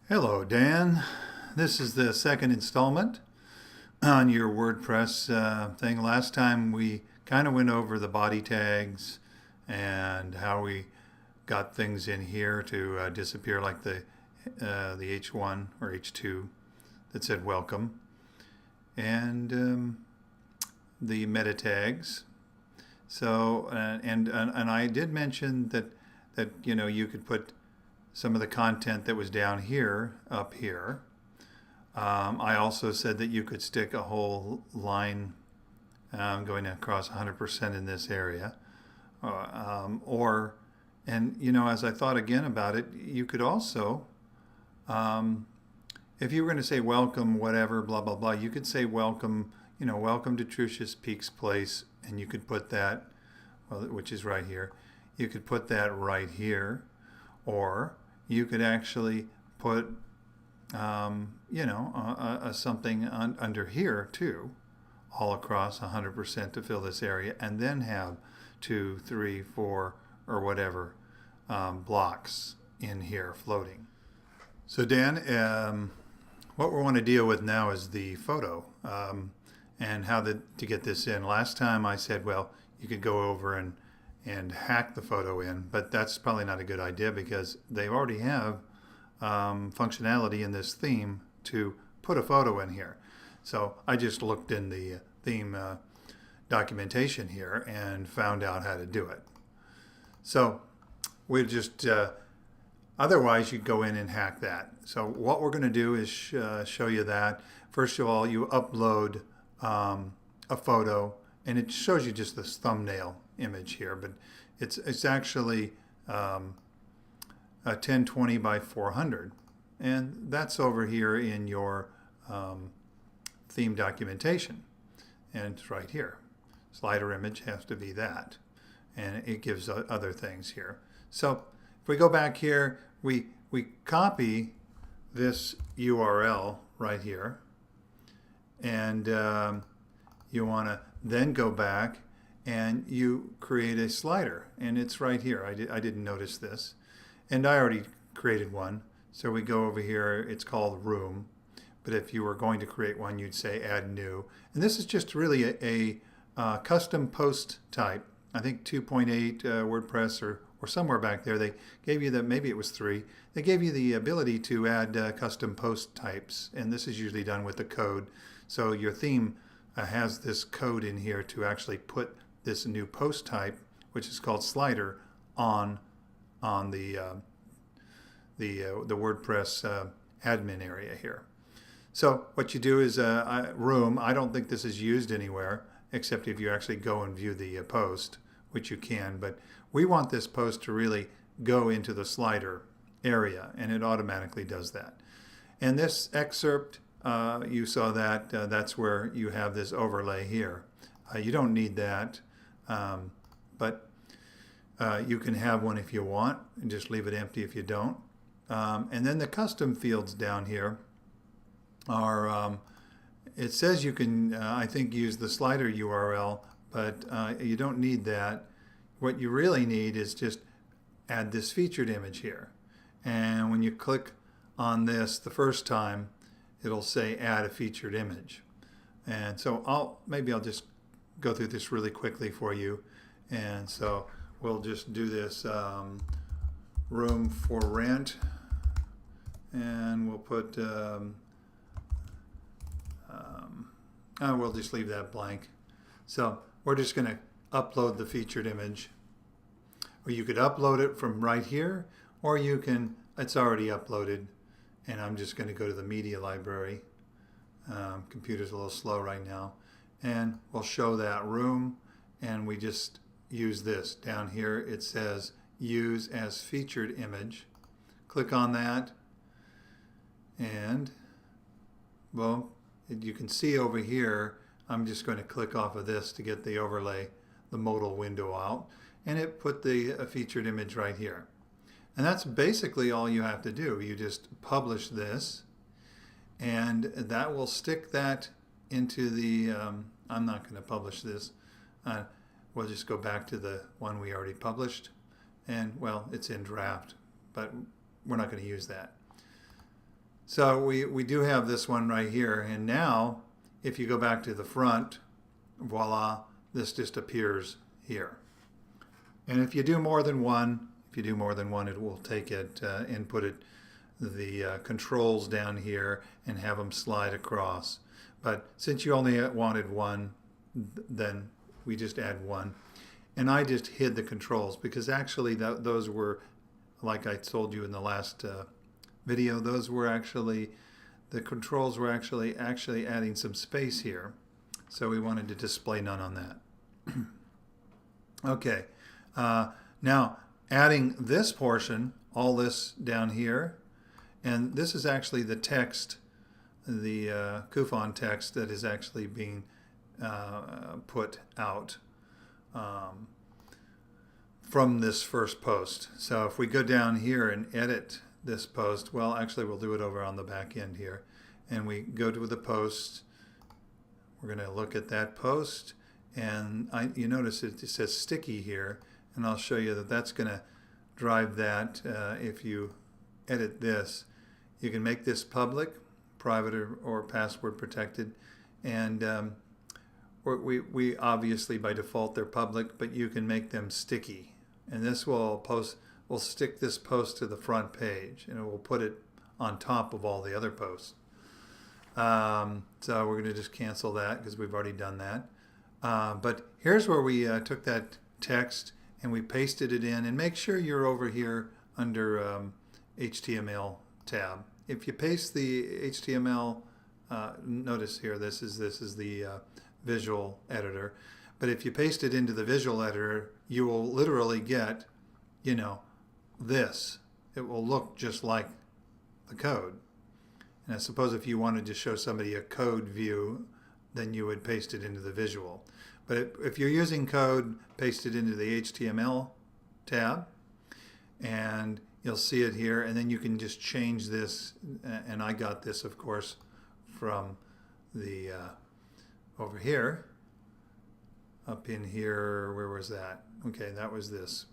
Hello, Dan. This is the second installment on your WordPress thing. Last time we kind of went over the body tags and how we got things in here to disappear, like the H1 or H2 that said welcome, and the meta tags. So and I did mention that you could put some of the content that was down here up here. I also said that you could stick a whole line going across 100% in this area. As I thought again about it, you could also, if you were going to say welcome, whatever, blah, blah, blah, you could say welcome, welcome to Trucia's Peaks Place, and you could put that, well, which is right here. You could put that right here, or you could actually put, something under here too, all across 100% to fill this area, and then have 2, 3, 4, or whatever blocks in here floating. So Dan, what we want to deal with now is the photo and how to get this in. Last time I said, well, you could go over and hack the photo in, but that's probably not a good idea because they already have functionality in this theme to put a photo in here. So I just looked in the theme documentation here and found out how to do it. So we just, otherwise you'd go in and hack that. So what we're going to do is show you that. First of all, you upload a photo, and it shows you just this thumbnail image here, but it's actually a 1020 by 400, and that's over here in your theme documentation, and it's right here. Slider image has to be that, and it gives other things here. So if we go back here, we copy this URL right here, and you want to then go back and you create a slider, and it's right here. I didn't notice this, and I already created one. So we go over here, it's called room, but if you were going to create one, you'd say add new. And this is just really a custom post type. I think 2.8 WordPress or somewhere back there, they gave you maybe it was 3. They gave you the ability to add custom post types, and this is usually done with the code. So your theme has this code in here to actually put this new post type, which is called slider, on the WordPress admin area here. So what you do is room. I don't think this is used anywhere except if you actually go and view the post, which you can. But we want this post to really go into the slider area, and it automatically does that. And this excerpt, you saw that that's where you have this overlay here. You don't need that, but you can have one if you want, and just leave it empty if you don't. And then the custom fields down here are, it says you can, I think, use the slider URL, but you don't need that. What you really need is just add this featured image here. And when you click on this the first time, it'll say add a featured image. And so maybe I'll just go through this really quickly for you. And so we'll just do this room for rent, and we'll put we'll just leave that blank. So we're just going to upload the featured image, or you could upload it from right here, or you can, it's already uploaded, and I'm just going to go to the media library. Computer's a little slow right now, and we'll show that room, and we just use this down here. It says use as featured image. Click on that, and well, you can see over here, I'm just going to click off of this to get the overlay, the modal window out, and it put the featured image right here. And that's basically all you have to do. You just publish this, and that will stick that into the, I'm not going to publish this. We'll just go back to the one we already published, and well, it's in draft, but we're not going to use that. So we do have this one right here. And now, if you go back to the front, voila, this just appears here. And if you do more than one, it will take it and put it the controls down here and have them slide across. But since you only wanted one, then we just add one. And I just hid the controls because actually those were, like I told you in the last video, those were actually, the controls were actually adding some space here. So we wanted to display none on that. Okay, now adding this portion, all this down here, and this is actually the text, the Kufon text that is actually being put out from this first post. So if we go down here and edit this post, well, actually we'll do it over on the back end here, and we go to the post. We're going to look at that post, and you notice it says sticky here, and I'll show you that that's going to drive that. If you edit this, you can make this public, private, or password protected, and we obviously by default they're public, but you can make them sticky, and this will stick this post to the front page, and it will put it on top of all the other posts. So we're going to just cancel that because we've already done that. But here's where we took that text and we pasted it in, and make sure you're over here under HTML tab. If you paste the HTML, notice here this is the visual editor, but if you paste it into the visual editor, you will literally get, you know, this. It will look just like the code. And I suppose if you wanted to show somebody a code view, then you would paste it into the visual. But if you're using code, paste it into the HTML tab, and you'll see it here, and then you can just change this, and I got this, of course, from the over here, up in here, where was that? Okay, that was this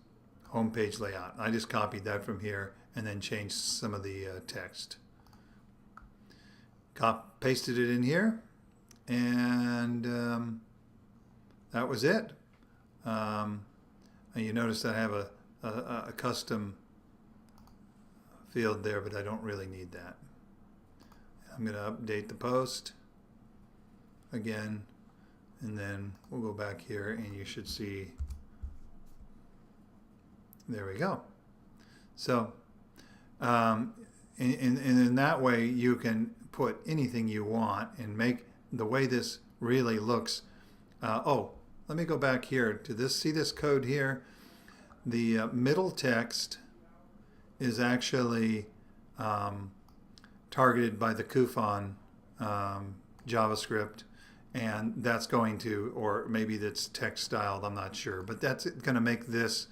home page layout. I just copied that from here and then changed some of the text. Pasted it in here, and that was it. And you notice I have a custom field there, but I don't really need that. I'm going to update the post again, and then we'll go back here, and you should see, there we go. So in that way you can put anything you want and make the way this really looks. Oh, let me go back here to this. See this code here? The middle text is actually targeted by the Kufon JavaScript, and that's going to, or maybe that's text styled, I'm not sure, but that's going to make this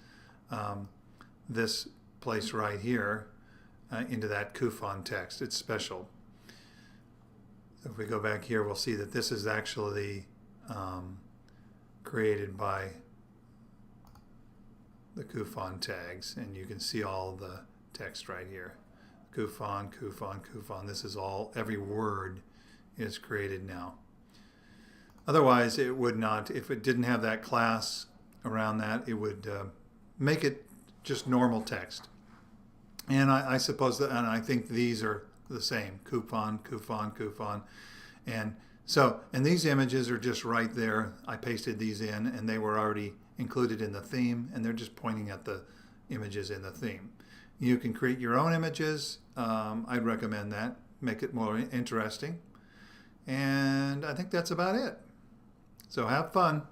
this place right here into that Kufon text. It's special. So if we go back here, we'll see that this is actually created by the Kufon tags, and you can see all the text right here. Kufon, Kufon, Kufon. This is all, every word is created now. Otherwise, it would not, if it didn't have that class around that, it would make it just normal text. And I suppose that, and I think these are the same. Kufon, Kufon, Kufon. And so, and these images are just right there. I pasted these in, and they were already included in the theme, and they're just pointing at the images in the theme. You can create your own images. I'd recommend that. Make it more interesting. And I think that's about it. So have fun.